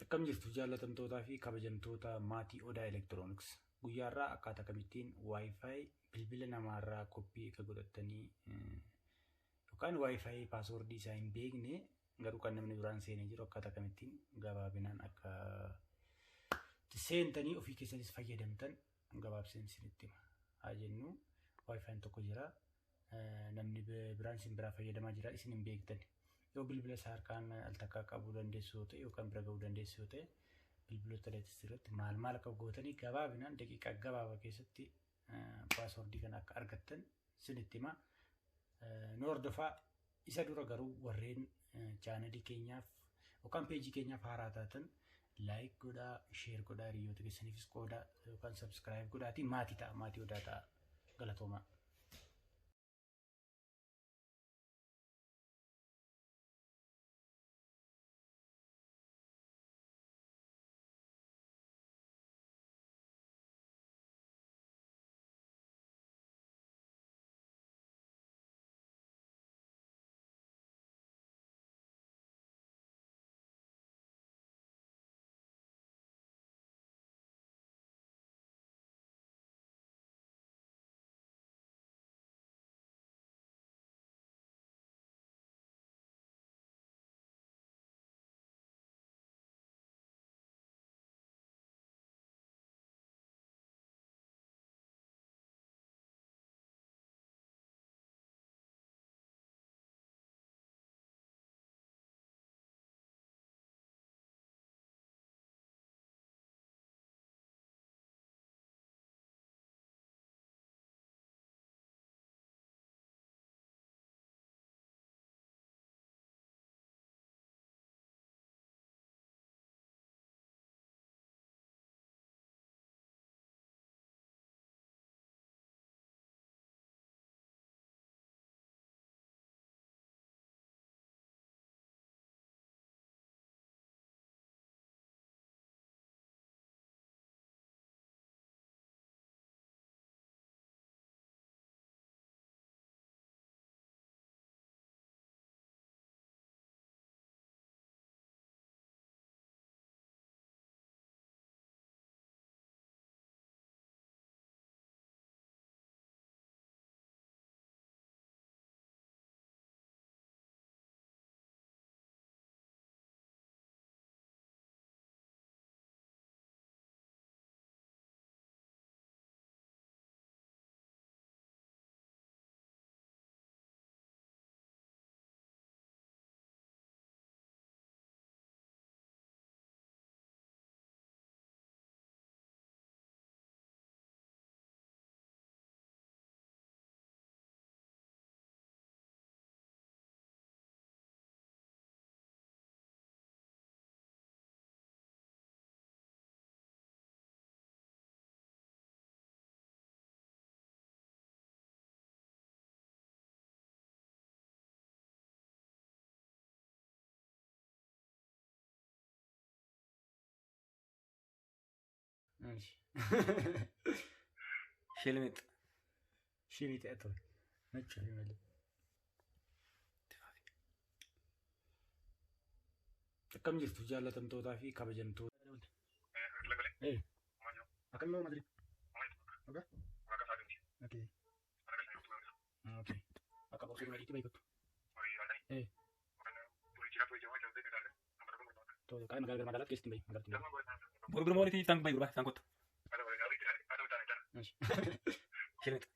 Akkam jirtu jaallatamtootaa fi kabajamtoota maatii Odaa Elektirooniks. Guyyaarraa akkaataa kamittiin Wi-Fi bilbila namaarraa koppii akka godhatanii yookaan Wi-Fi paaswordii isaa hin beekne garuu kan namni biraan seenee jiru akkaataa kamittiin gabaabinaan akka seentanii ofii keessanis fayyadamtan gabaabseen isinitti hima. Haa jennu Wi-Fi tokko jira, namni biraan isin biraa fayyadamaa jira, isin hin beektan. Yoo bilbila isaa harkaan al takkaa qabuu dandeessu yoo ta'e yookaan bira ga'uu dandeessu yoo ta'e bilbiloota lattis irratti maal akka gootanii gabaabinaan daqiiqaa gabaabaa keessatti paaswordii kana akka argattan isinitti hima. Nu hordofaa. Isa dura garuu warreen chaanalii keenyaaf yookaan peejii keenyaaf haaraa taatan laayik godhaa, sheer godhaa, hiriyoota keessaniifis qoodaa yookaan sabskiraayib godhaatii maatii ta'a, maatii Odaa ta'a. Galatoomaa. Shilmit. Shilmit أطول. ما تشوفي ملي. كم جرت جالة في كبجمتو. إيه. أكمل ما أدري. أوكي. أوكي. أوكي. أكمل شيء ملي تبي كتو. إيه. تو كان مقالات كيس تبي مقالات تبي. برو مولي تي تانك باي برا تانك كتو. ماشي. شلت.